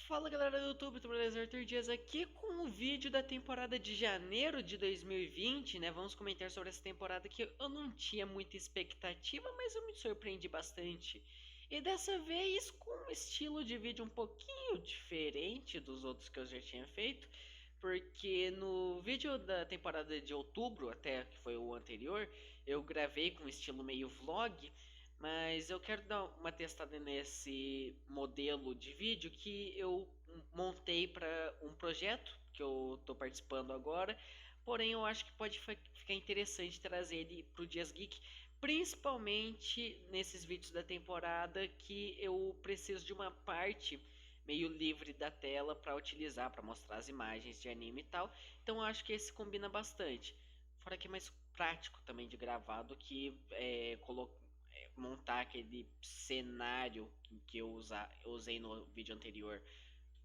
Fala galera do YouTube, tudo beleza? Arthur Dias aqui com o vídeo da temporada de janeiro de 2020, né? Vamos comentar sobre essa temporada que eu não tinha muita expectativa, mas eu me surpreendi bastante. E dessa vez com um estilo de vídeo um pouquinho diferente dos outros que eu já tinha feito, porque no vídeo da temporada de outubro, até que foi o anterior, eu gravei com um estilo meio vlog. Mas eu quero dar uma testada nesse modelo de vídeo que eu montei para um projeto que eu estou participando agora. Porém, eu acho que pode ficar interessante trazer ele para o Dias Geek, principalmente nesses vídeos da temporada que eu preciso de uma parte meio livre da tela para utilizar, para mostrar as imagens de anime e tal. Então, eu acho que esse combina bastante. Fora que é mais prático também de gravar do que montar aquele cenário que eu usei no vídeo anterior.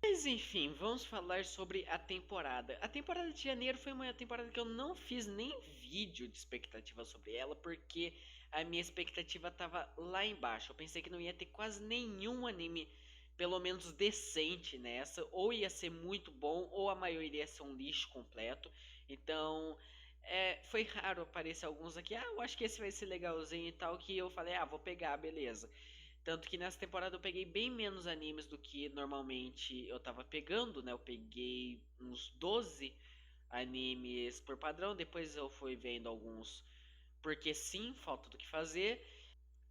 Mas enfim, vamos falar sobre a temporada. A temporada de janeiro foi uma temporada que eu não fiz nem vídeo de expectativa sobre ela, porque a minha expectativa estava lá embaixo. Eu pensei que não ia ter quase nenhum anime, pelo menos decente nessa, ou ia ser muito bom, ou a maioria ia ser um lixo completo. Então, foi raro aparecer alguns aqui. Ah, eu acho que esse vai ser legalzinho e tal, que eu falei, ah, vou pegar, beleza. Tanto que nessa temporada eu peguei bem menos animes do que normalmente eu tava pegando, né? Eu peguei uns 12 animes por padrão, depois eu fui vendo alguns porque sim, falta do que fazer.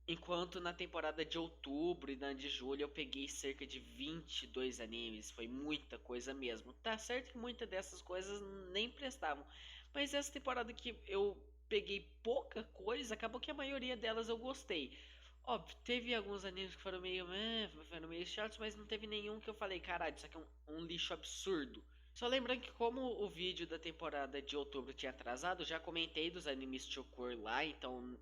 Enquanto na temporada de outubro e na de julho eu peguei cerca de 22 animes, foi muita coisa mesmo. Tá certo que muitas dessas coisas nem prestavam, mas essa temporada que eu peguei pouca coisa, acabou que a maioria delas eu gostei. Óbvio, teve alguns animes que foram meio chatos, mas não teve nenhum que eu falei, caralho, isso aqui é um lixo absurdo. Só lembrando que como o vídeo da temporada de outubro tinha atrasado, já comentei dos animes Chokur lá, então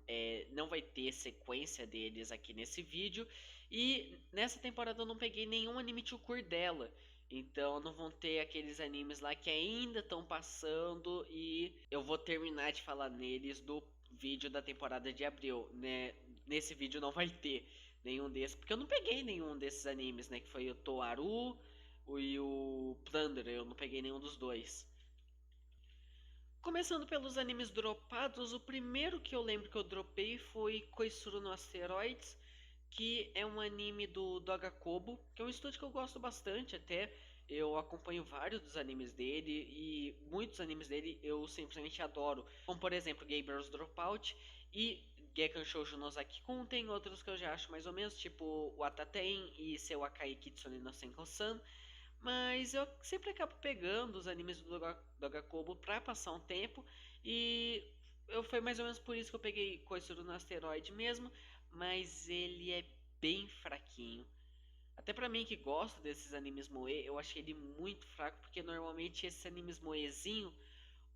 não vai ter sequência deles aqui nesse vídeo. E nessa temporada eu não peguei nenhum anime Chokur dela, então não vão ter aqueles animes lá que ainda estão passando e eu vou terminar de falar neles do vídeo da temporada de abril, né? Nesse vídeo não vai ter nenhum desses, porque eu não peguei nenhum desses animes, né? Que foi o Toaru e o Plunder, eu não peguei nenhum dos dois. Começando pelos animes dropados, o primeiro que eu lembro que eu dropei foi Koisuru no Asteroids, que é um anime do Dogakobo, que é um estúdio que eu gosto bastante até. Eu acompanho vários dos animes dele e muitos animes dele eu simplesmente adoro. Como por exemplo Gabriel's Dropout e Gekkan Shoujo no Zaki-kun. Tem outros que eu já acho mais ou menos, tipo o Ataten e seu Akai Kitsune no Senko-san. Mas eu sempre acabo pegando os animes do Dogakobo pra passar um tempo. E foi mais ou menos por isso que eu peguei Koisuru no Asteroide mesmo. Mas ele é bem fraquinho. Até pra mim que gosto desses animes moe, eu achei ele muito fraco. Porque normalmente esses animes moezinho,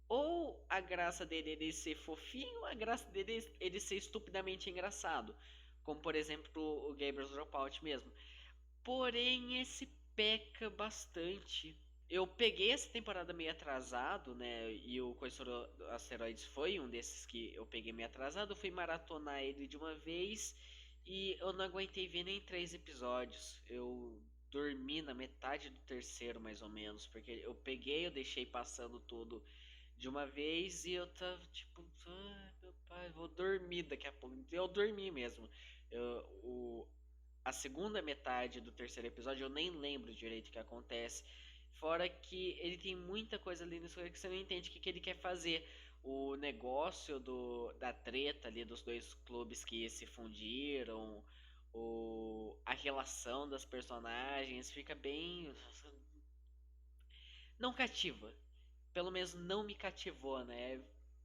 ou a graça dele é ele ser fofinho, ou a graça dele é ele ser estupidamente engraçado. Como por exemplo o Gabriel's Dropout mesmo. Porém, esse peca bastante. Eu peguei essa temporada meio atrasado, né? E o Coisoro Asteroids foi um desses que eu peguei meio atrasado. Eu fui maratonar ele de uma vez e eu não aguentei ver nem 3 episódios. Eu dormi na metade do terceiro, mais ou menos, porque eu peguei, eu deixei passando tudo de uma vez e eu tava tipo, meu pai, vou dormir daqui a pouco. Eu dormi mesmo. A segunda metade do terceiro episódio eu nem lembro direito o que acontece. Fora que ele tem muita coisa ali nisso que você não entende o que ele quer fazer. O negócio da treta ali dos dois clubes que se fundiram, a relação das personagens fica bem. Não cativa. Pelo menos não me cativou, né? É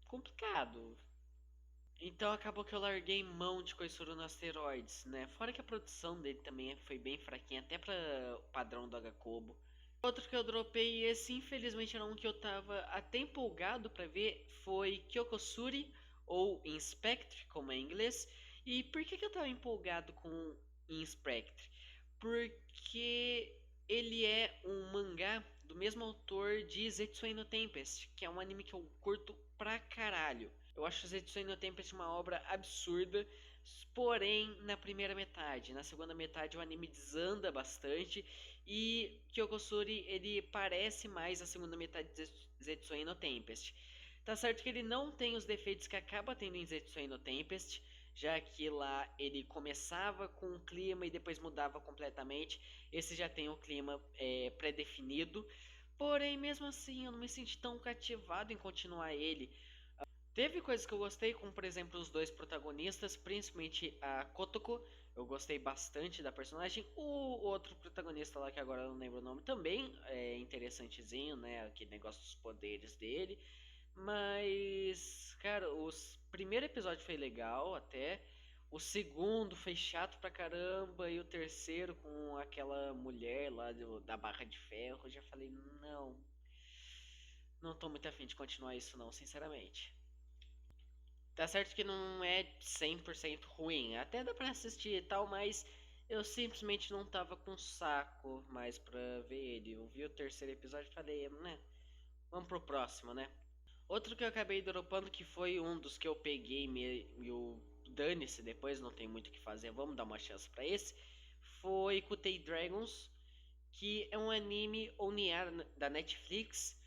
complicado. Então acabou que eu larguei mão de Koisuru no Asteroids, né? Fora que a produção dele também foi bem fraquinha, até para o padrão do H-Kobo. Outro que eu dropei, e esse infelizmente era um que eu tava até empolgado para ver, foi Kyokosuri, ou Inspectre, como é em inglês. E por que eu tava empolgado com Inspectre? Porque ele é um mangá do mesmo autor de Zetsuei no Tempest, que é um anime que eu curto pra caralho. Eu acho Zetsuei no Tempest uma obra absurda, Porém, na primeira metade, na segunda metade o anime desanda bastante e Kyokosuri ele parece mais a segunda metade de Zetsuei no Tempest. Tá certo que ele não tem os defeitos que acaba tendo em Zetsuei no Tempest, já que lá ele começava com um clima e depois mudava completamente. Esse já tem o clima pré-definido. Porém, mesmo assim, eu não me senti tão cativado em continuar ele. Teve coisas que eu gostei, como por exemplo os dois protagonistas, principalmente a Kotoko. Eu gostei bastante da personagem. O outro protagonista lá, que agora eu não lembro o nome, também é interessantezinho, né? Aquele negócio dos poderes dele. Mas, cara, o primeiro episódio foi legal até. O segundo foi chato pra caramba. E o terceiro com aquela mulher lá da Barra de Ferro. Eu já falei, não, não tô muito afim de continuar isso não, sinceramente. Tá certo que não é 100% ruim, até dá pra assistir e tal, mas eu simplesmente não tava com saco mais pra ver ele. Eu vi o terceiro episódio e falei, né, vamos pro próximo, né? Outro que eu acabei dropando, que foi um dos que eu peguei e o dane-se depois, não tem muito o que fazer, vamos dar uma chance pra esse, foi Kutei Dragons, que é um anime ONIAR da Netflix,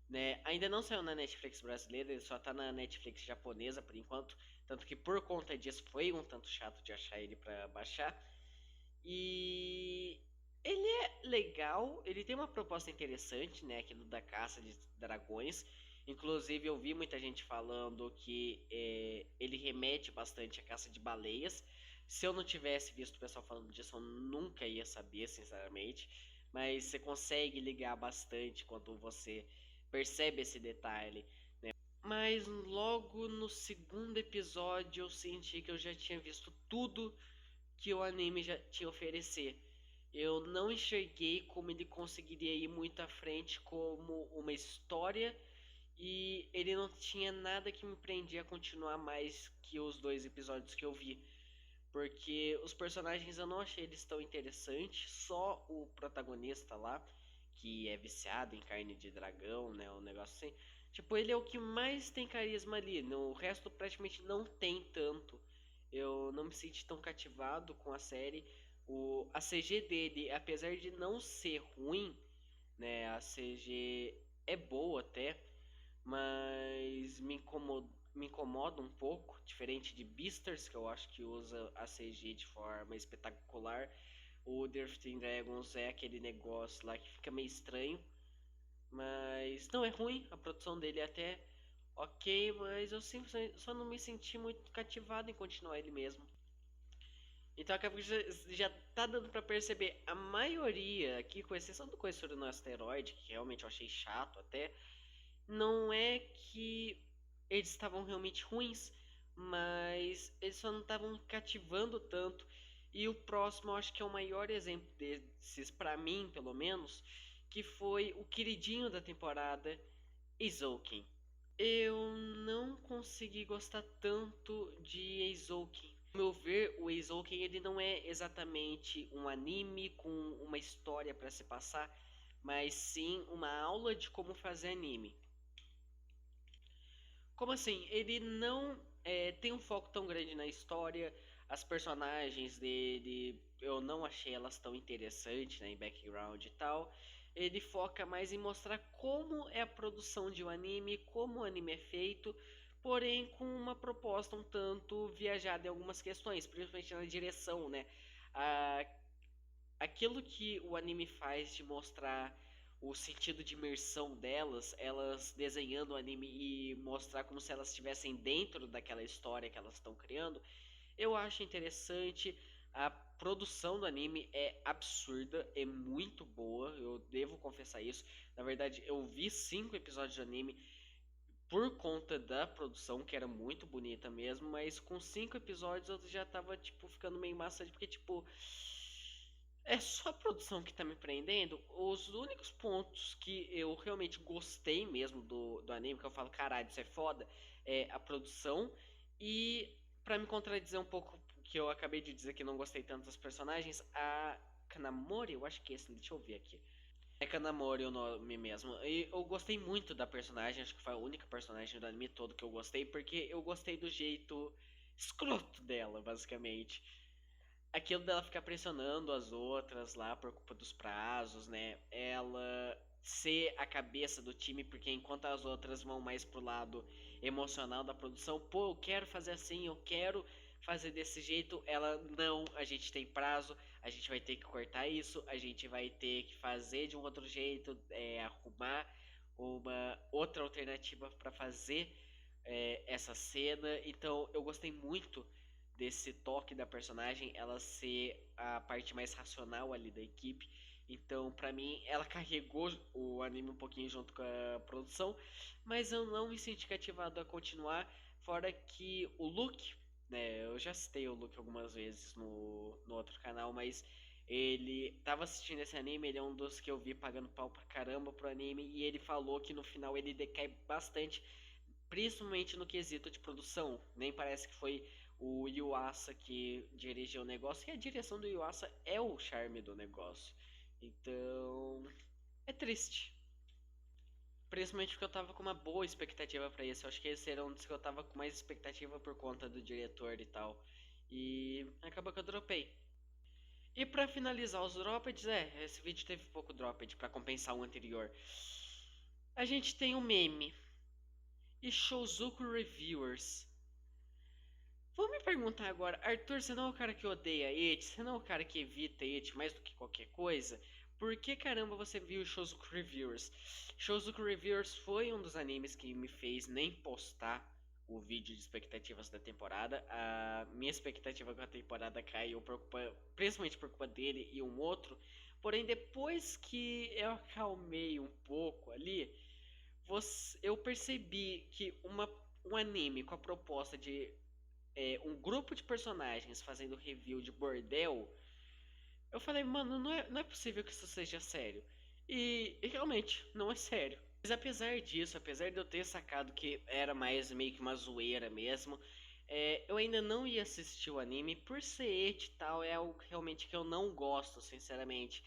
né? Ainda não saiu na Netflix brasileira, ele só tá na Netflix japonesa por enquanto, tanto que por conta disso foi um tanto chato de achar ele para baixar. E ele é legal, ele tem uma proposta interessante, né? Aquilo da caça de dragões. Inclusive eu vi muita gente falando que ele remete bastante à caça de baleias. Se eu não tivesse visto o pessoal falando disso, eu nunca ia saber, sinceramente. Mas você consegue ligar bastante quando você percebe esse detalhe. Mas logo no segundo episódio eu senti que eu já tinha visto tudo que o anime já tinha a oferecer. Eu não enxerguei como ele conseguiria ir muito à frente como uma história e ele não tinha nada que me prendia a continuar mais que os dois episódios que eu vi. Porque os personagens eu não achei eles tão interessantes, só o protagonista lá, que é viciado em carne de dragão, né, um negócio assim. Tipo, ele é o que mais tem carisma ali, no resto praticamente não tem tanto. Eu não me senti tão cativado com a série. A CG dele, apesar de não ser ruim, né, a CG é boa até, mas me incomoda um pouco, diferente de Beastars, que eu acho que usa a CG de forma espetacular. O Drifting Dragons é aquele negócio lá que fica meio estranho, mas não é ruim, a produção dele é até ok, mas eu simplesmente só não me senti muito cativado em continuar ele mesmo. Então acaba que já tá dando pra perceber a maioria aqui, com exceção do Coisa no Asteroide, que realmente eu achei chato até, não é que eles estavam realmente ruins, mas eles só não estavam cativando tanto. E o próximo, eu acho que é o maior exemplo desses, pra mim, pelo menos, que foi o queridinho da temporada, Eizouken. Eu não consegui gostar tanto de Eizouken. No meu ver, o Eizouken ele não é exatamente um anime com uma história para se passar, mas sim uma aula de como fazer anime. Como assim? Ele não tem um foco tão grande na história. As personagens dele, eu não achei elas tão interessantes, né, em background e tal. Ele foca mais em mostrar como é a produção de um anime, como o anime é feito, porém com uma proposta um tanto viajada em algumas questões, principalmente na direção, né? A, aquilo que o anime faz de mostrar o sentido de imersão delas, elas desenhando o anime e mostrar como se elas estivessem dentro daquela história que elas estão criando, eu acho interessante. A produção do anime é absurda, é muito boa, eu devo confessar isso. Na verdade, eu vi 5 episódios de anime por conta da produção, que era muito bonita mesmo, mas com 5 episódios eu já tava, tipo, ficando meio maçante, porque, tipo, é só a produção que tá me prendendo. Os únicos pontos que eu realmente gostei mesmo do anime, que eu falo, caralho, isso é foda, é a produção. E pra me contradizer um pouco, que eu acabei de dizer que não gostei tanto dos personagens, a Kanamori, eu acho que é esse, deixa eu ver aqui. É Kanamori o nome mesmo. E eu gostei muito da personagem, acho que foi a única personagem do anime todo que eu gostei, porque eu gostei do jeito escroto dela, basicamente. Aquilo dela ficar pressionando as outras lá por culpa dos prazos, né? Ela ser a cabeça do time, porque enquanto as outras vão mais pro lado emocional da produção, pô, eu quero fazer assim, eu quero fazer desse jeito, ela não, a gente tem prazo, a gente vai ter que cortar isso, a gente vai ter que fazer de um outro jeito, arrumar uma outra alternativa para fazer essa cena. Então eu gostei muito desse toque da personagem, ela ser a parte mais racional ali da equipe. Então, pra mim, ela carregou o anime um pouquinho junto com a produção, mas eu não me senti cativado a continuar. Fora que o Luke, né? Eu já citei o Luke algumas vezes no outro canal, mas ele tava assistindo esse anime, ele é um dos que eu vi pagando pau pra caramba pro anime, e ele falou que no final ele decai bastante, principalmente no quesito de produção. Nem parece que foi o Yuasa que dirigiu o negócio, e a direção do Yuasa é o charme do negócio. Então, é triste. Principalmente porque eu tava com uma boa expectativa pra esse. Eu acho que esse era um dos que eu tava com mais expectativa por conta do diretor e tal. E acabou que eu dropei. E pra finalizar os droppeds, esse vídeo teve pouco dropped pra compensar o anterior. A gente tem um meme e Shouzuku Reviewers. Vou me perguntar agora, Arthur, você não é o cara que odeia It? Você não é o cara que evita It mais do que qualquer coisa? Por que caramba você viu Shouzuku Reviewers? Shouzuku Reviewers foi um dos animes que me fez nem postar o vídeo de expectativas da temporada. A minha expectativa com a temporada caiu principalmente por culpa dele e um outro. Porém, depois que eu acalmei um pouco ali, eu percebi que um anime com a proposta de um grupo de personagens fazendo review de bordel, eu falei, mano, não é possível que isso seja sério. E realmente, não é sério. Mas apesar disso, apesar de eu ter sacado que era mais meio que uma zoeira mesmo, eu ainda não ia assistir o anime por ser et e tal, é algo realmente que eu não gosto, sinceramente.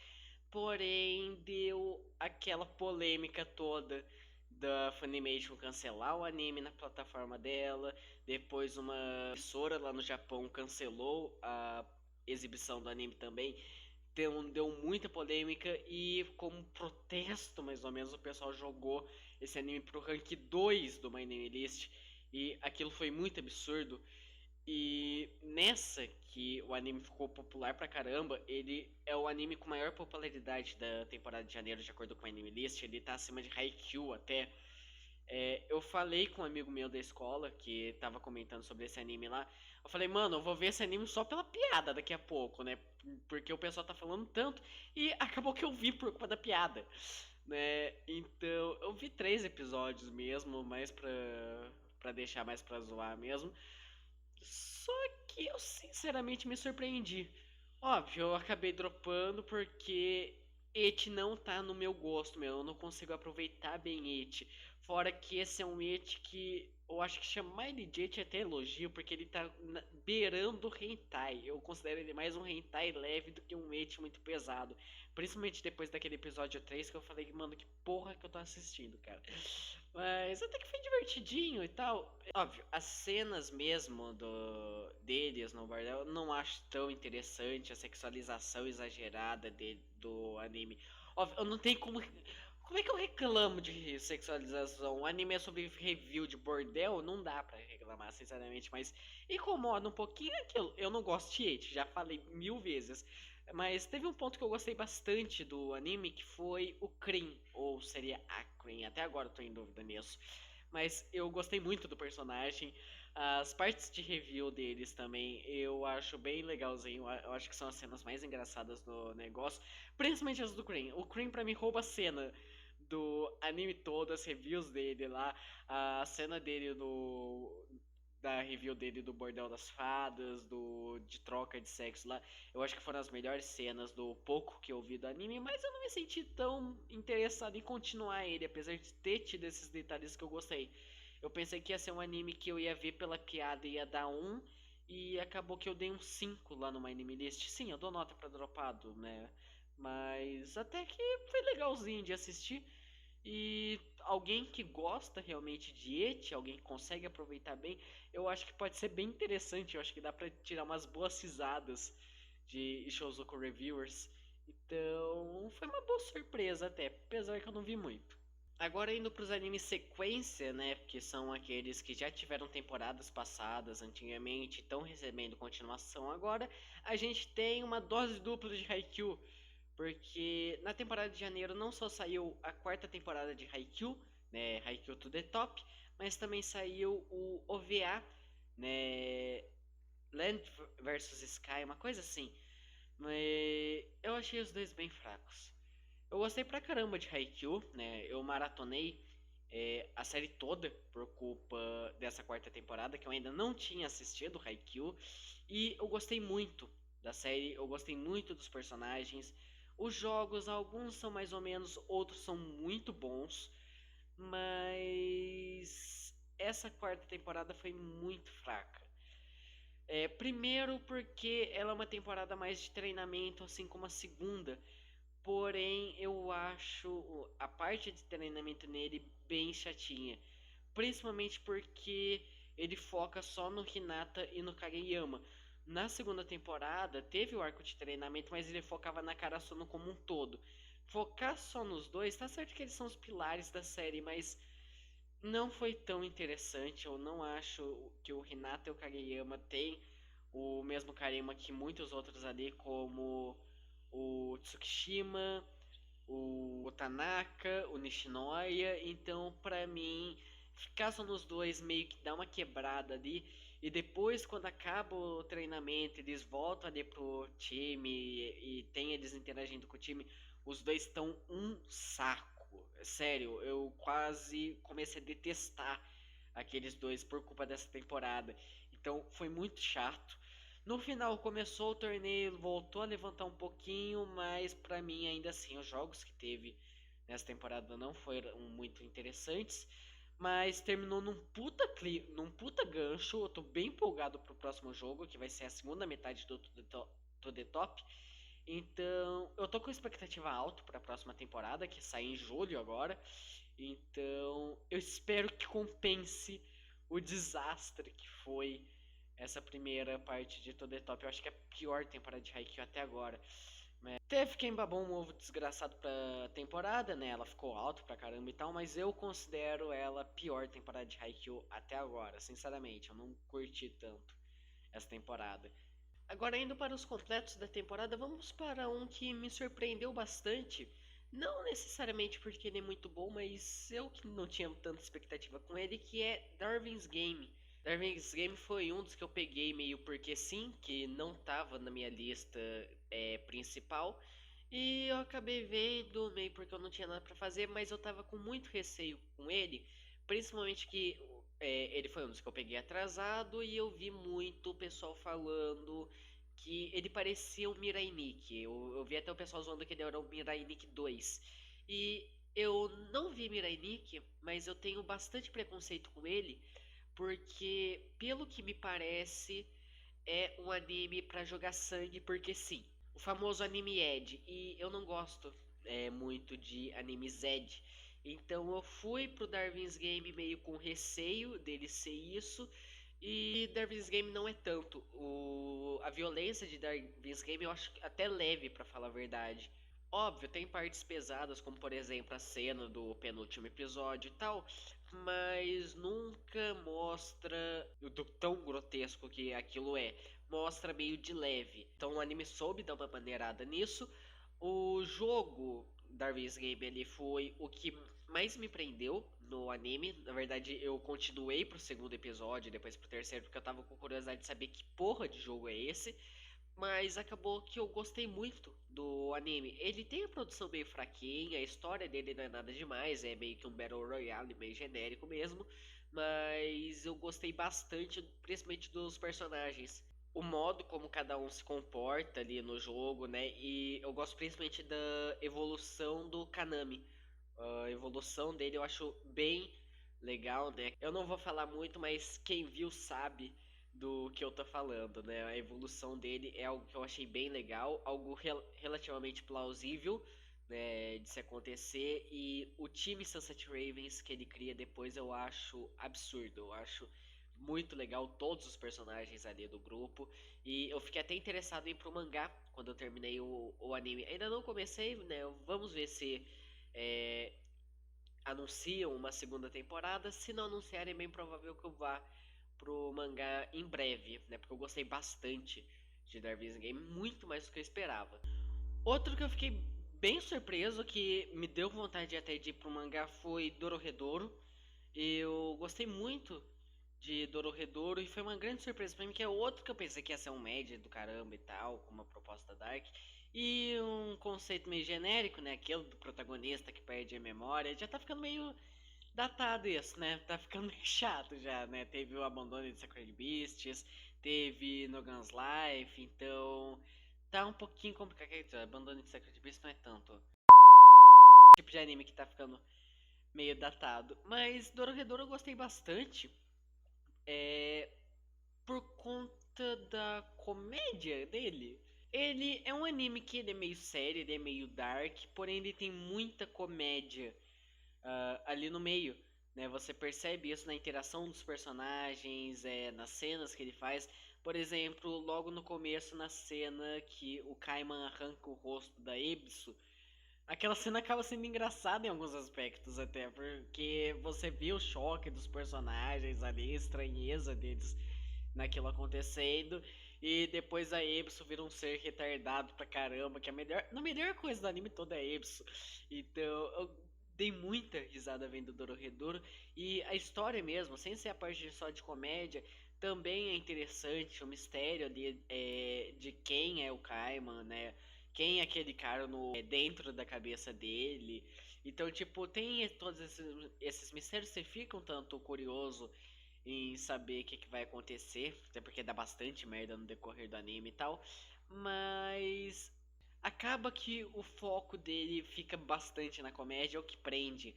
Porém, deu aquela polêmica toda da Funimation cancelar o anime na plataforma dela. Depois uma emissora lá no Japão cancelou a exibição do anime também. Deu muita polêmica e como protesto, mais ou menos, o pessoal jogou esse anime pro rank 2 do My Name List. E aquilo foi muito absurdo. E nessa que o anime ficou popular pra caramba, ele é o anime com maior popularidade da temporada de janeiro, de acordo com o Anime List. Ele tá acima de Haikyuu até. Eu falei com um amigo meu da escola que tava comentando sobre esse anime lá. Eu falei, mano, eu vou ver esse anime só pela piada daqui a pouco, né? Porque o pessoal tá falando tanto. E acabou que eu vi por culpa da piada, né? Então, eu vi 3 episódios mesmo, mais pra deixar mais pra zoar mesmo. Só que eu sinceramente me surpreendi. Óbvio, eu acabei dropando porque It não tá no meu gosto, meu. Eu não consigo aproveitar bem It. Fora que esse é um It que eu acho que chamar ele de It é até elogio, porque ele tá beirando o hentai. Eu considero ele mais um hentai leve do que um It muito pesado. Principalmente depois daquele episódio 3 que eu falei, mano, que porra que eu tô assistindo, cara. Mas até que foi divertidinho e tal. Óbvio, as cenas mesmo deles no bordel eu não acho tão interessante, a sexualização exagerada do anime. Óbvio, eu não tenho como. Como é que eu reclamo de sexualização? O anime é sobre review de bordel, não dá pra reclamar, sinceramente, mas incomoda um pouquinho aquilo. Eu não gosto de It, já falei 1000 vezes. Mas teve um ponto que eu gostei bastante do anime, que foi o Krin, ou seria a Krin, até agora eu tô em dúvida nisso. Mas eu gostei muito do personagem. As partes de review deles também eu acho bem legalzinho. Eu acho que são as cenas mais engraçadas do negócio. Principalmente as do Cream. O Cream pra mim rouba a cena do anime todo, as reviews dele lá. A cena dele da review dele do Bordel das Fadas, de troca de sexo lá. Eu acho que foram as melhores cenas do pouco que eu vi do anime, mas eu não me senti tão interessado em continuar ele, apesar de ter tido esses detalhes que eu gostei. Eu pensei que ia ser um anime que eu ia ver pela piada e ia dar um, e acabou que eu dei um 5 lá no My Anime List. Sim, eu dou nota pra dropado, né? Mas até que foi legalzinho de assistir. E alguém que gosta realmente de eti, alguém que consegue aproveitar bem, eu acho que pode ser bem interessante. Eu acho que dá pra tirar umas boas risadas de Ishizuku Reviewers. Então, foi uma boa surpresa até, apesar que eu não vi muito. Agora indo para os animes sequência, né, que são aqueles que já tiveram temporadas passadas antigamente e estão recebendo continuação agora, a gente tem uma dose dupla de Haikyuu, porque na temporada de janeiro não só saiu a quarta temporada de Haikyuu, né, Haikyuu to the Top, mas também saiu o OVA, né, Land vs Sky, uma coisa assim. Mas eu achei os dois bem fracos. Eu gostei pra caramba de Haikyuu, né? Eu maratonei a série toda por culpa dessa quarta temporada, que eu ainda não tinha assistido Haikyuu. E eu gostei muito da série, eu gostei muito dos personagens. Os jogos, alguns são mais ou menos, outros são muito bons. Mas essa quarta temporada foi muito fraca. Primeiro porque ela é uma temporada mais de treinamento, assim como a segunda. Porém, eu acho a parte de treinamento nele bem chatinha. Principalmente porque ele foca só no Hinata e no Kageyama. Na segunda temporada, teve o arco de treinamento, mas ele focava na Karasuno como um todo. Focar só nos dois, tá certo que eles são os pilares da série, mas não foi tão interessante. Eu não acho que o Hinata e o Kageyama têm o mesmo carisma que muitos outros ali, como o Tsukishima, o Tanaka, o Nishinoya. Então, pra mim, ficar só nos dois meio que dá uma quebrada ali. E depois, quando acaba o treinamento, eles voltam ali pro time e tem eles interagindo com o time, os dois estão um saco. Sério, eu quase comecei a detestar aqueles dois por culpa dessa temporada. Então, foi muito chato. No final começou o torneio, voltou a levantar um pouquinho, mas pra mim ainda assim os jogos que teve nessa temporada não foram muito interessantes, mas terminou num puta gancho. Eu tô bem empolgado pro próximo jogo, que vai ser a segunda metade do To The Top. Então, eu tô com expectativa alta para a próxima temporada, que sai em julho agora. Então, eu espero que compense o desastre que foi essa primeira parte de To The Top. Eu acho que é a pior temporada de Haikyuu até agora. Teve quem babou um ovo desgraçado pra temporada, né? Ela ficou alto pra caramba e tal, mas eu considero ela a pior temporada de Haikyuu até agora, sinceramente. Eu não curti tanto essa temporada. Agora, indo para os completos da temporada, vamos para um que me surpreendeu bastante. Não necessariamente porque ele é muito bom, mas eu que não tinha tanta expectativa com ele, que é Darwin's Game. Darwin's Game foi um dos que eu peguei meio porque sim, que não estava na minha lista principal. E eu acabei vendo meio porque eu não tinha nada para fazer, mas eu tava com muito receio com ele, principalmente que ele foi um dos que eu peguei atrasado e eu vi muito o pessoal falando que ele parecia um Mirai Nikki. Eu vi até o pessoal zoando que ele era o Mirai Nikki 2. E eu não vi Mirai Nikki, mas eu tenho bastante preconceito com ele, porque pelo que me parece é um anime pra jogar sangue, porque sim. O famoso anime Ed. E eu não gosto muito de anime Zed. Então eu fui pro Darwin's Game meio com receio dele ser isso. E Darwin's Game não é tanto. A violência de Darwin's Game eu acho até leve, pra falar a verdade. Óbvio, tem partes pesadas, como por exemplo a cena do penúltimo episódio e tal, mas nunca mostra do tão grotesco que aquilo é. Mostra meio de leve. Então o anime soube dar uma maneirada nisso. O jogo Darwin's Game ele foi o que mais me prendeu no anime. Na verdade, eu continuei pro segundo episódio, depois pro terceiro, porque eu tava com curiosidade de saber que porra de jogo é esse. Mas acabou que eu gostei muito do anime. Ele tem a produção meio fraquinha, a história dele não é nada demais, é meio que um Battle Royale meio genérico mesmo. Mas eu gostei bastante, principalmente dos personagens. O modo como cada um se comporta ali no jogo, né? E eu gosto principalmente da evolução do Kanami. A evolução dele eu acho bem legal, né? Eu não vou falar muito, mas quem viu sabe do que eu tô falando, né? A evolução dele é algo que eu achei bem legal, algo relativamente plausível, né, de se acontecer. E o time Sunset Ravens que ele cria depois eu acho absurdo. Eu acho muito legal todos os personagens ali do grupo. E eu fiquei até interessado em ir pro mangá quando eu terminei o anime. Ainda não comecei, né? Vamos ver se é, anunciam uma segunda temporada. Se não anunciarem, é bem provável que eu vá pro mangá em breve, né? Porque eu gostei bastante de Darwin's Game, muito mais do que eu esperava. Outro que eu fiquei bem surpreso, que me deu vontade até de ir pro mangá, foi Dorohedoro. Eu gostei muito de Dorohedoro e foi uma grande surpresa pra mim, que é outro que eu pensei que ia ser um média do caramba e tal, com uma proposta dark. E um conceito meio genérico, né? Aquele do protagonista que perde a memória. Já tá ficando meio datado isso, né? Tá ficando meio chato já, né? Teve o abandono de Sacred Beasts, teve No Gun's Life, então tá um pouquinho complicado. Quer dizer, abandono de Sacred Beasts não é tanto tipo de anime que tá ficando meio datado. Mas Dorohedoro eu gostei bastante, é, por conta da comédia dele. Ele é um anime que ele é meio sério, ele é meio dark, porém ele tem muita comédia ali no meio, né? Você percebe isso na interação dos personagens, nas cenas que ele faz. Por exemplo, logo no começo, na cena que o Kaiman arranca o rosto da Ebisu, aquela cena acaba sendo engraçada em alguns aspectos até, porque você vê o choque dos personagens ali, a estranheza deles naquilo acontecendo, e depois a Ebisu vira um ser retardado pra caramba, que a melhor coisa do anime todo é a Ebisu. Então, eu dei muita risada vendo Dorohedoro, e a história mesmo, sem ser a parte só de comédia, também é interessante, o mistério ali de quem é o Kaiman, né? Quem é aquele cara dentro da cabeça dele. Então, tipo, tem todos esses mistérios, você fica um tanto curioso em saber o que vai acontecer, até porque dá bastante merda no decorrer do anime e tal, mas acaba que o foco dele fica bastante na comédia, é o que prende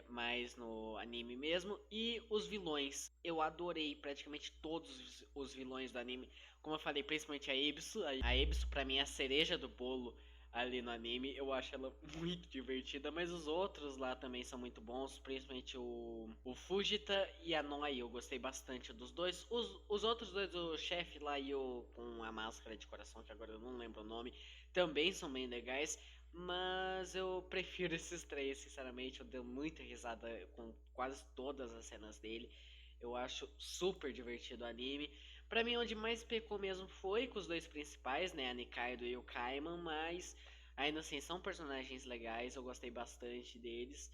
mais no anime mesmo. E os vilões, eu adorei praticamente todos os vilões do anime. Como eu falei, principalmente a Ebisu. A Ebisu pra mim é a cereja do bolo ali no anime. Eu acho ela muito divertida, mas os outros lá também são muito bons, principalmente o Fujita e a Noi. Eu gostei bastante dos dois. Os outros dois, o chefe lá e o com a máscara de coração, que agora eu não lembro o nome, também são bem legais. Mas eu prefiro esses três, sinceramente. Eu dei muita risada com quase todas as cenas dele. Eu acho super divertido o anime. Pra mim, onde mais pecou mesmo foi com os dois principais, né? A Nikaido e o Kaiman. Mas ainda assim, são personagens legais. Eu gostei bastante deles.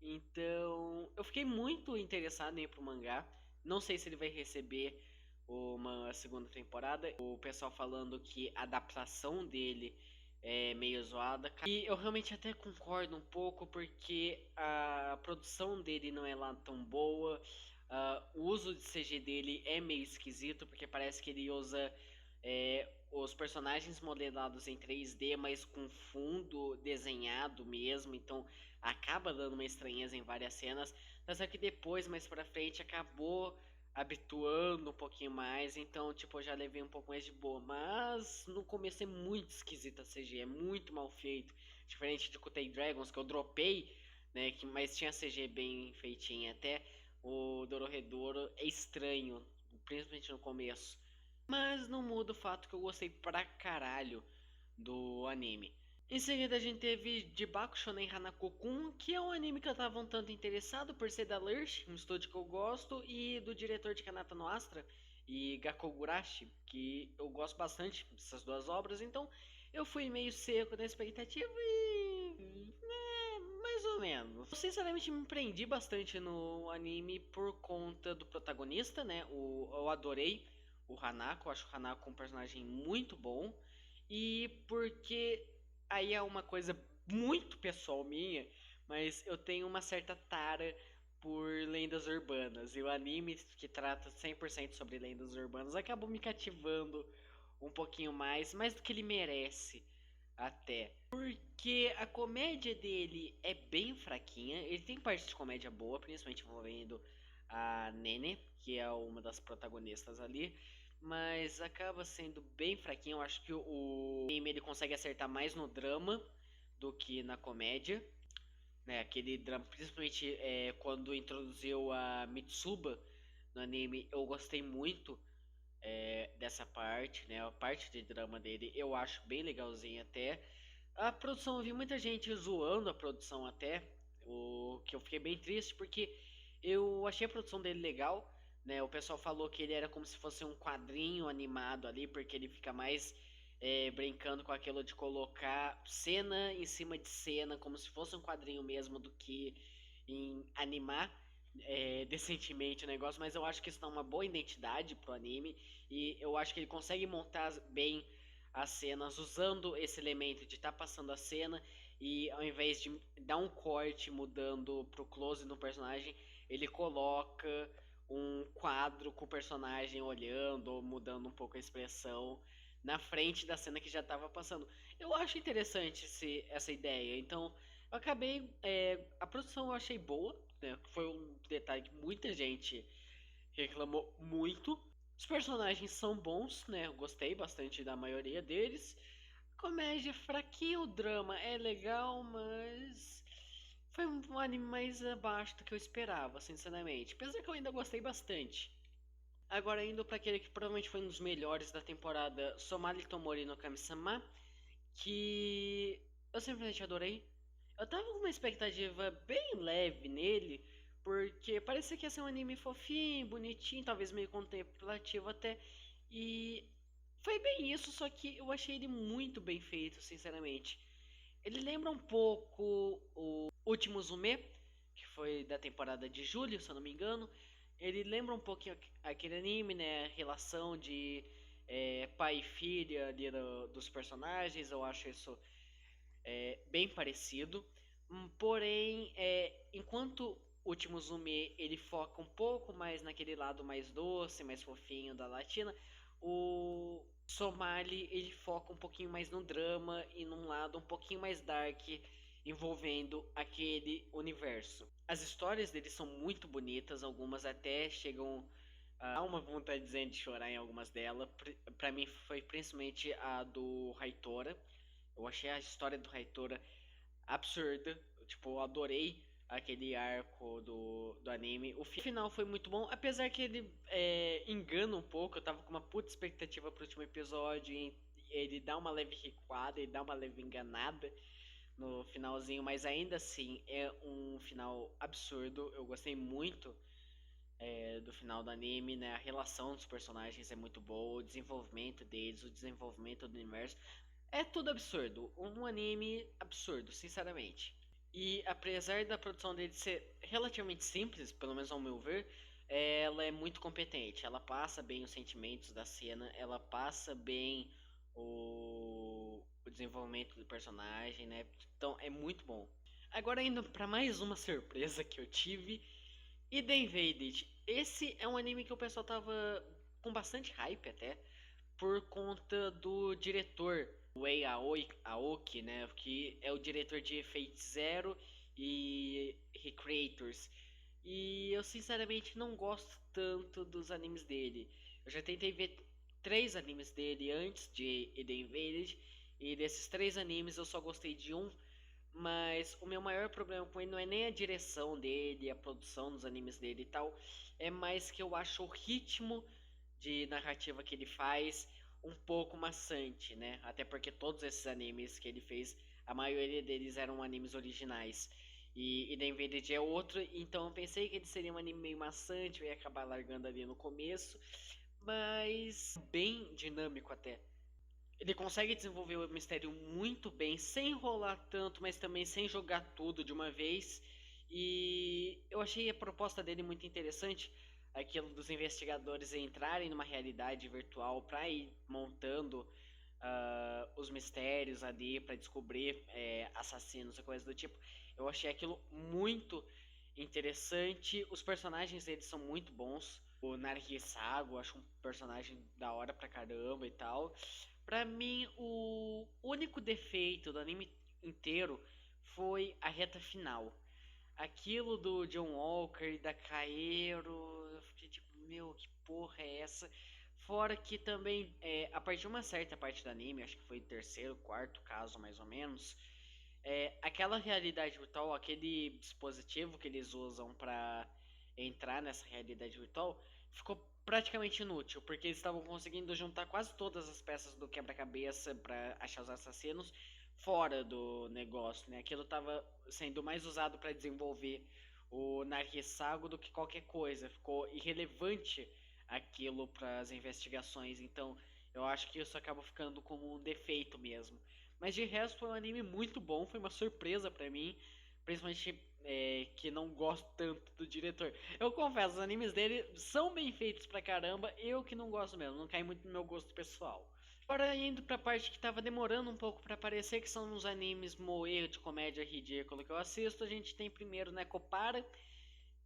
Então, eu fiquei muito interessado em ir pro mangá. Não sei se ele vai receber uma segunda temporada. O pessoal falando que a adaptação dele é meio zoada. E eu realmente até concordo um pouco, porque a produção dele não é lá tão boa. O uso de CG dele é meio esquisito, porque parece que ele usa os personagens modelados em 3D, mas com fundo desenhado mesmo. Então acaba dando uma estranheza em várias cenas. Mas só que depois, mais pra frente, acabou habituando um pouquinho mais, então, tipo, eu já levei um pouco mais de boa. Mas no começo é muito esquisita a CG, é muito mal feito. Diferente de Kutei Dragons, que eu dropei, né, mas tinha CG bem feitinha até. O Dorohedoro é estranho, principalmente no começo. Mas não muda o fato que eu gostei pra caralho do anime. Em seguida a gente teve Jibaku Shonen Hanako-kun, que é um anime que eu tava um tanto interessado por ser da Lurch, um estúdio que eu gosto, e do diretor de Kanata no Astra e Gakogurashi, que eu gosto bastante dessas duas obras, então eu fui meio seco na expectativa e mais ou menos. Eu sinceramente me prendi bastante no anime por conta do protagonista, né? Eu adorei o Hanako, acho o Hanako um personagem muito bom. E porque aí é uma coisa muito pessoal minha, mas eu tenho uma certa tara por lendas urbanas. E o anime que trata 100% sobre lendas urbanas acabou me cativando um pouquinho mais do que ele merece até. Porque a comédia dele é bem fraquinha, ele tem parte de comédia boa, principalmente envolvendo a Nene, que é uma das protagonistas ali, mas acaba sendo bem fraquinho. Eu acho que o anime ele consegue acertar mais no drama do que na comédia, né? Aquele drama, principalmente quando introduziu a Mitsuba no anime, eu gostei muito dessa parte, né? A parte de drama dele eu acho bem legalzinha até. A produção, eu vi muita gente zoando a produção até, o que eu fiquei bem triste porque eu achei a produção dele legal, né? O pessoal falou que ele era como se fosse um quadrinho animado ali, porque ele fica mais brincando com aquilo de colocar cena em cima de cena, como se fosse um quadrinho mesmo, do que em animar decentemente o negócio. Mas eu acho que isso dá uma boa identidade pro anime e eu acho que ele consegue montar bem as cenas usando esse elemento de estar passando a cena e ao invés de dar um corte mudando pro close no personagem, ele coloca um quadro com o personagem olhando ou mudando um pouco a expressão na frente da cena que já estava passando. Eu acho interessante essa ideia. Então, eu acabei. A produção eu achei boa, né? Foi um detalhe que muita gente reclamou muito. Os personagens são bons, né? Eu gostei bastante da maioria deles. Comédia fraquinha, o drama é legal, mas foi um anime mais abaixo do que eu esperava, sinceramente. Apesar que eu ainda gostei bastante. Agora indo para aquele que provavelmente foi um dos melhores da temporada, Somali Tomori no Kami-sama, que eu simplesmente adorei. Eu tava com uma expectativa bem leve nele, porque parecia que ia ser um anime fofinho, bonitinho, talvez meio contemplativo até. E foi bem isso, só que eu achei ele muito bem feito, sinceramente. Ele lembra um pouco o Último Zume, que foi da temporada de julho, se eu não me engano. Ele lembra um pouquinho aquele anime, né? A relação de pai e filha ali dos personagens. Eu acho isso bem parecido. Porém, enquanto o Último Zume ele foca um pouco mais naquele lado mais doce, mais fofinho da Latina, o Somali ele foca um pouquinho mais no drama e num lado um pouquinho mais dark, envolvendo aquele universo. As histórias deles são muito bonitas, algumas até chegam a dar uma vontade de chorar em algumas delas. Pra mim foi principalmente a do Raitora. Eu achei a história do Raitora absurda. Tipo, eu adorei aquele arco do anime. O final foi muito bom, apesar que ele engana um pouco. Eu tava com uma puta expectativa pro último episódio. E ele dá uma leve recuada, ele dá uma leve enganada no finalzinho, mas ainda assim é um final absurdo. Eu gostei muito do final do anime, né? A relação dos personagens é muito boa, o desenvolvimento deles, o desenvolvimento do universo. É tudo absurdo. Um anime absurdo, sinceramente. E apesar da produção dele ser relativamente simples, pelo menos ao meu ver, ela é muito competente. Ela passa bem os sentimentos da cena, ela passa bem o desenvolvimento do personagem, né? Então é muito bom. Agora indo para mais uma surpresa que eu tive, Eden Invaded. Esse é um anime que o pessoal tava com bastante hype até, por conta do diretor, o Ei Aoki, né, que é o diretor de Fate Zero e Recreators. E eu sinceramente não gosto tanto dos animes dele. Eu já tentei ver 3 animes dele antes de Eden Invaded, e desses 3 animes eu só gostei de um, mas o meu maior problema com ele não é nem a direção dele, a produção dos animes dele e tal, é mais que eu acho o ritmo de narrativa que ele faz um pouco maçante, né? Até porque todos esses animes que ele fez, a maioria deles eram animes originais. E The Invaded é outro, então eu pensei que ele seria um anime meio maçante, eu ia acabar largando ali no começo, mas bem dinâmico até. Ele consegue desenvolver o mistério muito bem, sem enrolar tanto, mas também sem jogar tudo de uma vez. E eu achei a proposta dele muito interessante, aquilo dos investigadores entrarem numa realidade virtual para ir montando os mistérios ali, para descobrir assassinos e coisas do tipo. Eu achei aquilo muito interessante. Os personagens deles são muito bons. O Naruhisago, acho um personagem da hora pra caramba e tal. Pra mim, o único defeito do anime inteiro foi a reta final. Aquilo do John Walker e da Kaero, eu fiquei tipo, meu, que porra é essa? Fora que também, a partir de uma certa parte do anime, acho que foi o terceiro, quarto caso mais ou menos, Aquela realidade virtual, aquele dispositivo que eles usam para entrar nessa realidade virtual, ficou praticamente inútil, porque eles estavam conseguindo juntar quase todas as peças do quebra-cabeça para achar os assassinos fora do negócio, né? Aquilo estava sendo mais usado para desenvolver o Narcisago do que qualquer coisa, ficou irrelevante aquilo para as investigações, então eu acho que isso acaba ficando como um defeito mesmo. Mas de resto foi um anime muito bom, foi uma surpresa pra mim, principalmente que não gosto tanto do diretor. Eu confesso, os animes dele são bem feitos pra caramba, eu que não gosto mesmo, não cai muito no meu gosto pessoal. Agora indo pra parte que tava demorando um pouco pra aparecer, que são os animes moe de comédia ridícula que eu assisto, a gente tem primeiro Necopara,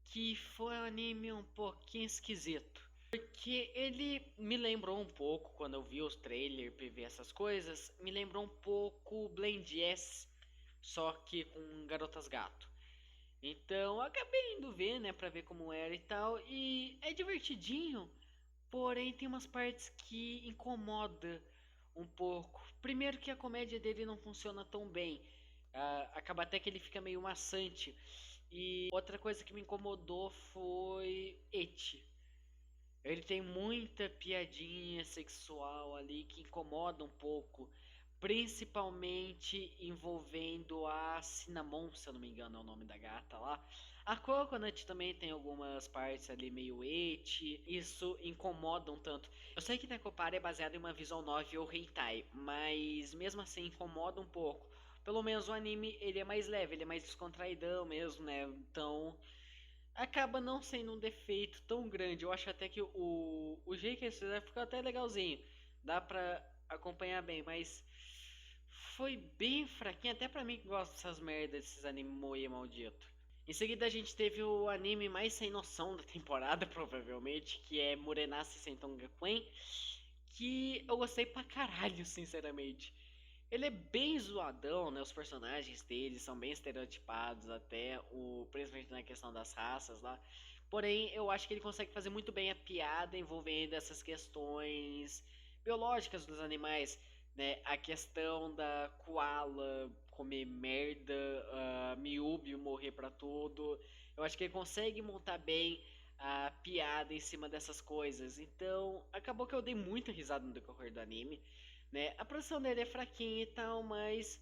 que foi um anime um pouquinho esquisito. Porque ele me lembrou um pouco, quando eu vi os trailers, PV, essas coisas, me lembrou um pouco Blend S, só que com Garotas Gato. Então eu acabei indo ver, né, pra ver como era e tal, e é divertidinho, porém tem umas partes que incomoda um pouco. Primeiro que a comédia dele não funciona tão bem, acaba até que ele fica meio maçante. E outra coisa que me incomodou foi eti. Ele tem muita piadinha sexual ali que incomoda um pouco, principalmente envolvendo a Cinnamon, se eu não me engano é o nome da gata lá. A Coconut também tem algumas partes ali meio eti, isso incomoda um tanto. Eu sei que Necopara é baseado em uma visual novel ou hentai, mas mesmo assim incomoda um pouco. Pelo menos o anime ele é mais leve, ele é mais descontraidão mesmo, né? Então acaba não sendo um defeito tão grande. Eu acho até que o jeito que eles fizeram ficou até legalzinho. Dá pra acompanhar bem, mas foi bem fraquinho, até pra mim que gosta dessas merdas, desses anime moe maldito. Em seguida a gente teve o anime mais sem noção da temporada, provavelmente, que é Murenase Senton Gakuen, que eu gostei pra caralho, sinceramente. Ele é bem zoadão, né? Os personagens dele são bem estereotipados, até principalmente na questão das raças lá. Porém, eu acho que ele consegue fazer muito bem a piada envolvendo essas questões biológicas dos animais, né? A questão da koala comer merda, miúbio morrer pra tudo. Eu acho que ele consegue montar bem a piada em cima dessas coisas. Então, acabou que eu dei muita risada no decorrer do anime, né? A produção dele é fraquinha e tal, mas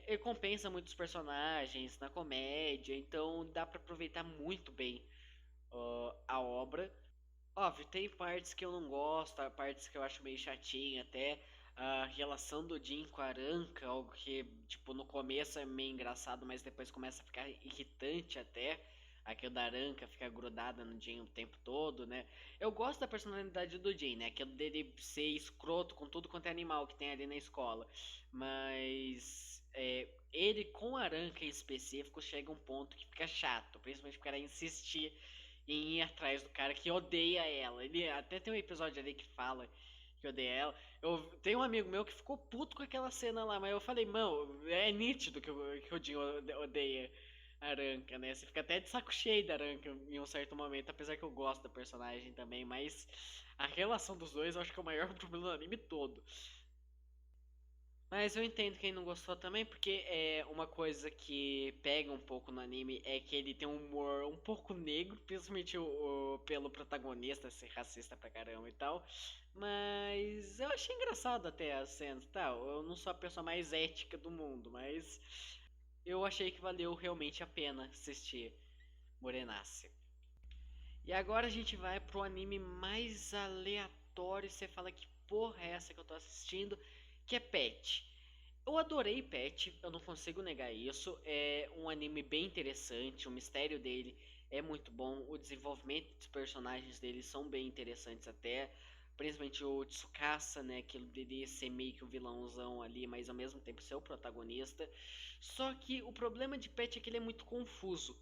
ele compensa muitos personagens na comédia, então dá pra aproveitar muito bem a obra. Óbvio, tem partes que eu não gosto, há partes que eu acho meio chatinha, até a relação do Jin com a Aranka, algo que, tipo, no começo é meio engraçado, mas depois começa a ficar irritante até. Aquilo da Aranka ficar grudada no Jin o tempo todo, né? Eu gosto da personalidade do Jin, né? Aquilo dele ser escroto com tudo quanto é animal que tem ali na escola. Mas ele com a Aranka em específico chega a um ponto que fica chato, principalmente porque ela insistir em ir atrás do cara que odeia ela. Ele até tem um episódio ali que fala que odeia ela. Eu tenho um amigo meu que ficou puto com aquela cena lá, mas eu falei, mano, é nítido que o Jin odeia a Aranka, né? Você fica até de saco cheio da Aranka em um certo momento, apesar que eu gosto da personagem também, mas a relação dos dois eu acho que é o maior problema do anime todo. Mas eu entendo quem não gostou também, porque é uma coisa que pega um pouco no anime é que ele tem um humor um pouco negro, principalmente pelo protagonista ser racista pra caramba e tal. Mas eu achei engraçado até as cenas, tá? Eu não sou a pessoa mais ética do mundo, mas eu achei que valeu realmente a pena assistir Morenace. E agora a gente vai pro anime mais aleatório, você fala que porra é essa que eu tô assistindo, que é Pet. Eu adorei Pet, eu não consigo negar isso. É um anime bem interessante, o mistério dele é muito bom, o desenvolvimento dos personagens dele são bem interessantes até. Principalmente o Tsukasa, né? Aquilo dele ser meio que o vilãozão ali, mas ao mesmo tempo ser o protagonista. Só que o problema de Pet é que ele é muito confuso.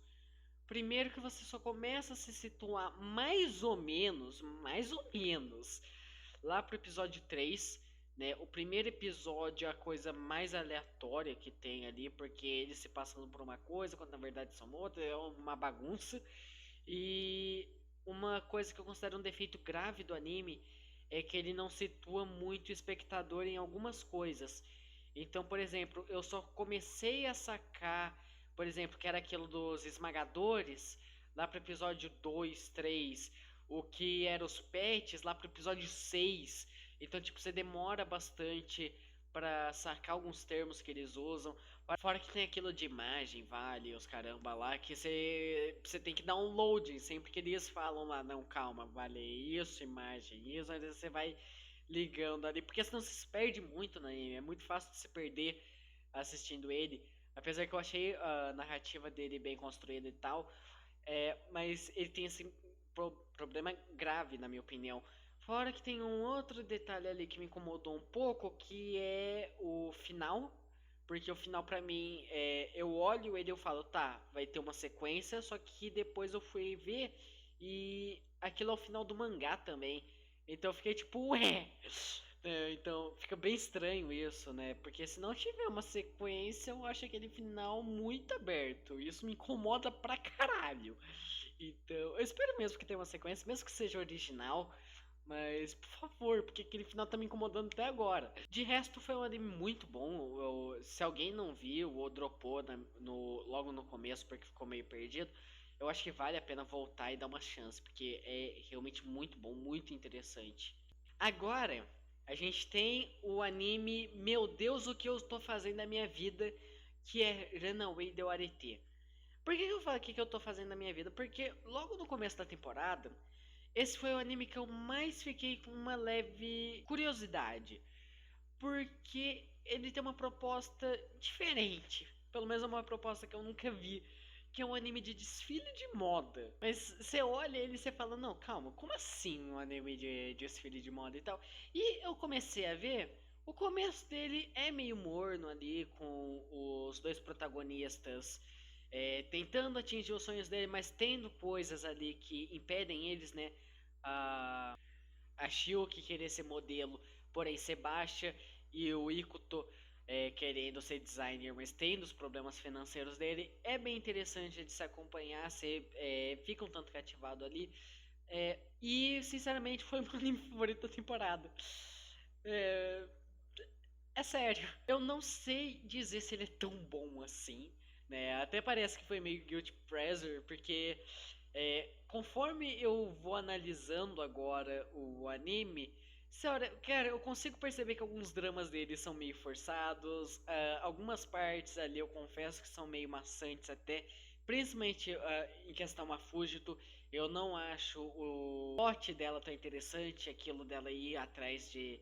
Primeiro que você só começa a se situar mais ou menos, lá pro episódio 3, né? O primeiro episódio é a coisa mais aleatória que tem ali, porque eles se passando por uma coisa, quando na verdade são outra, é uma bagunça. E uma coisa que eu considero um defeito grave do anime é que ele não situa muito o espectador em algumas coisas. Então, por exemplo, eu só comecei a sacar, por exemplo, que era aquilo dos esmagadores, lá pro episódio 2, 3, o que era os pets lá pro episódio 6. Então, tipo, você demora bastante pra sacar alguns termos que eles usam. Fora que tem aquilo de imagem, vale, os caramba lá, que você tem que dar um loading sempre que eles falam lá, não, calma, vale isso, imagem, isso, às vezes você vai ligando ali, porque senão você se perde muito no anime, é muito fácil de se perder assistindo ele, apesar que eu achei a narrativa dele bem construída e tal, mas ele tem esse problema grave, na minha opinião. Fora que tem um outro detalhe ali que me incomodou um pouco, que é o final, porque o final pra mim, eu olho ele e eu falo, tá, vai ter uma sequência, só que depois eu fui ver e aquilo é o final do mangá também. Então eu fiquei tipo, ué. Então fica bem estranho isso, né? Porque se não tiver uma sequência, eu acho aquele final muito aberto. Isso me incomoda pra caralho. Então, eu espero mesmo que tenha uma sequência, mesmo que seja original. Mas, por favor, porque aquele final tá me incomodando até agora. De resto, foi um anime muito bom. Se alguém não viu ou dropou logo no começo porque ficou meio perdido, eu acho que vale a pena voltar e dar uma chance, porque é realmente muito bom, muito interessante. Agora, a gente tem o anime Meu Deus, o que eu estou fazendo na minha vida, que é Runaway de Arete. Por que eu falo aqui que eu tô fazendo na minha vida? Porque logo no começo da temporada, esse foi o anime que eu mais fiquei com uma leve curiosidade. Porque ele tem uma proposta diferente. Pelo menos é uma proposta que eu nunca vi. Que é um anime de desfile de moda. Mas você olha ele e você fala, não, calma, como assim um anime de desfile de moda e tal? E eu comecei a ver, o começo dele é meio morno ali, com os dois protagonistas tentando atingir os sonhos dele, mas tendo coisas ali que impedem eles, né? A, a Shiyuki querer ser modelo, porém ser baixa, e o Ikuto querendo ser designer, mas tendo os problemas financeiros dele. É bem interessante de se acompanhar, você fica um tanto cativado ali. E, sinceramente, foi o meu anime favorito da temporada. É, é sério, eu não sei dizer se ele é tão bom assim, né? Até parece que foi meio guilty pleasure, porque conforme eu vou analisando agora o anime, olha, cara, eu consigo perceber que alguns dramas dele são meio forçados, algumas partes ali eu confesso que são meio maçantes até, principalmente em questão a Fujito, eu não acho o plot dela tão interessante, aquilo dela ir atrás de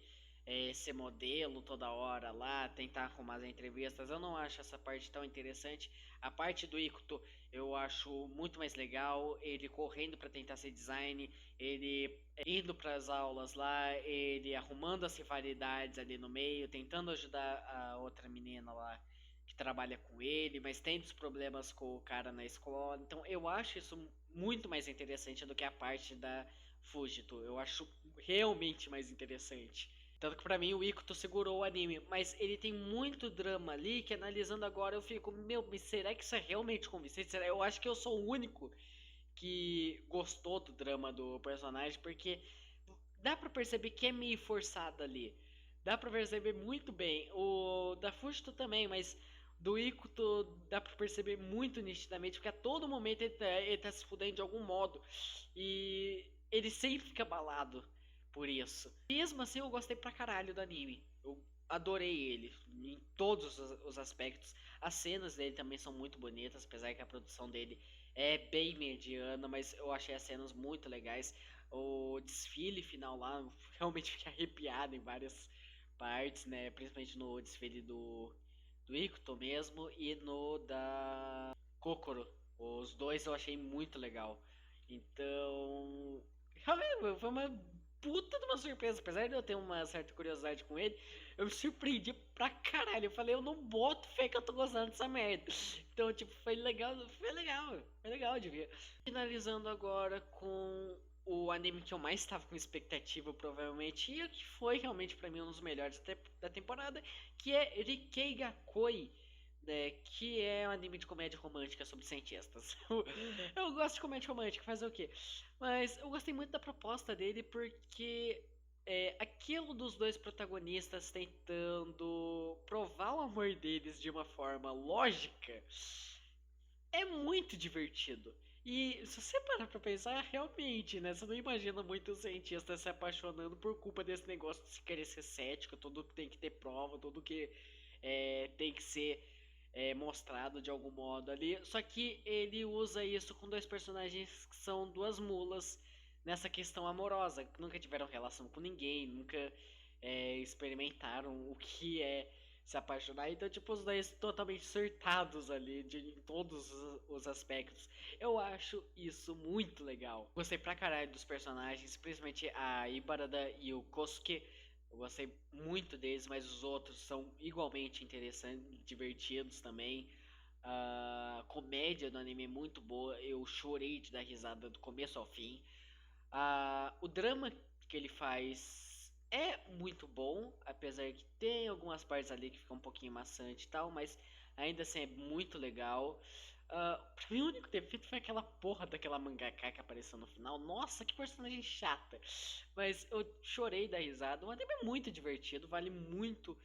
ser modelo toda hora lá, tentar arrumar as entrevistas, eu não acho essa parte tão interessante. A parte do Ikuto eu acho muito mais legal, ele correndo para tentar ser design, ele indo para as aulas lá, ele arrumando as rivalidades ali no meio, tentando ajudar a outra menina lá que trabalha com ele, mas tendo os problemas com o cara na escola. Então eu acho isso muito mais interessante do que a parte da Fujito. Eu acho realmente mais interessante. Tanto que pra mim o Ikuto segurou o anime, mas ele tem muito drama ali que analisando agora eu fico, meu, mas será que isso é realmente convincente? Eu acho que eu sou o único que gostou do drama do personagem, porque dá pra perceber que é meio forçado ali. Dá pra perceber muito bem. O da Fujito também, mas do Ikuto dá pra perceber muito nitidamente, porque a todo momento ele tá se fudendo de algum modo. E ele sempre fica abalado por isso. Mesmo assim, eu gostei pra caralho do anime. Eu adorei ele em todos os aspectos. As cenas dele também são muito bonitas, apesar que a produção dele é bem mediana, mas eu achei as cenas muito legais. O desfile final lá, realmente fiquei arrepiado em várias partes, né? Principalmente no desfile do Ikuto mesmo e no da Kokoro. Os dois eu achei muito legal. Então, realmente foi uma puta de uma surpresa. Apesar de eu ter uma certa curiosidade com ele, eu me surpreendi pra caralho. Eu falei, eu não boto fé que eu tô gostando dessa merda. Então, tipo, foi legal de ver. Finalizando agora com o anime que eu mais estava com expectativa, provavelmente, e o que foi realmente pra mim um dos melhores da temporada, que é Rikei Gakoi, né, que é um anime de comédia romântica sobre cientistas. Eu gosto de comédia romântica, fazer o quê? Mas eu gostei muito da proposta dele porque aquilo dos dois protagonistas tentando provar o amor deles de uma forma lógica é muito divertido. E se você parar pra pensar, realmente, né? Você não imagina muitos cientistas se apaixonando por culpa desse negócio de se querer ser cético, tudo que tem que ter prova, tudo que tem que ser mostrado de algum modo ali. Só que ele usa isso com dois personagens que são duas mulas nessa questão amorosa, que nunca tiveram relação com ninguém, nunca experimentaram o que é se apaixonar. Então, tipo, os dois totalmente surtados ali em todos os aspectos. Eu acho isso muito legal. Gostei pra caralho dos personagens, principalmente a Ibarada e o Kosuke. Eu gostei muito deles, mas os outros são igualmente interessantes, divertidos também. A comédia do anime é muito boa, eu chorei de dar risada do começo ao fim. O drama que ele faz é muito bom, apesar que tem algumas partes ali que ficam um pouquinho maçante e tal, mas ainda assim é muito legal. Pra mim, o único defeito foi aquela porra daquela mangaka que apareceu no final. Nossa, que personagem chata! Mas eu chorei da risada. O anime é muito divertido, vale muito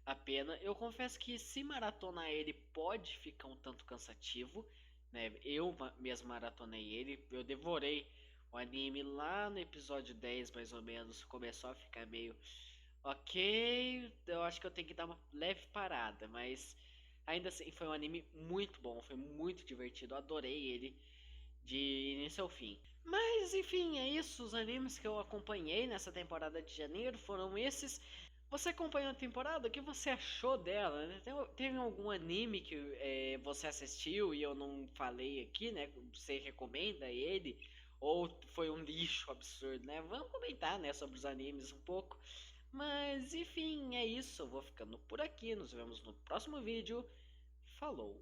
a pena. Eu confesso que se maratonar ele pode ficar um tanto cansativo, né? Eu mesmo maratonei ele, eu devorei o anime lá no episódio 10, mais ou menos, começou a ficar meio ok. Eu acho que eu tenho que dar uma leve parada, mas ainda assim foi um anime muito bom, foi muito divertido, eu adorei ele de início ao fim. Mas enfim, é isso. Os animes que eu acompanhei nessa temporada de janeiro foram esses. Você acompanhou a temporada? O que você achou dela, né? Teve algum anime que você assistiu e eu não falei aqui, né? Você recomenda ele? Ou foi um lixo absurdo, né? Vamos comentar, né, sobre os animes um pouco. Mas enfim, é isso. Eu vou ficando por aqui. Nos vemos no próximo vídeo. Falou!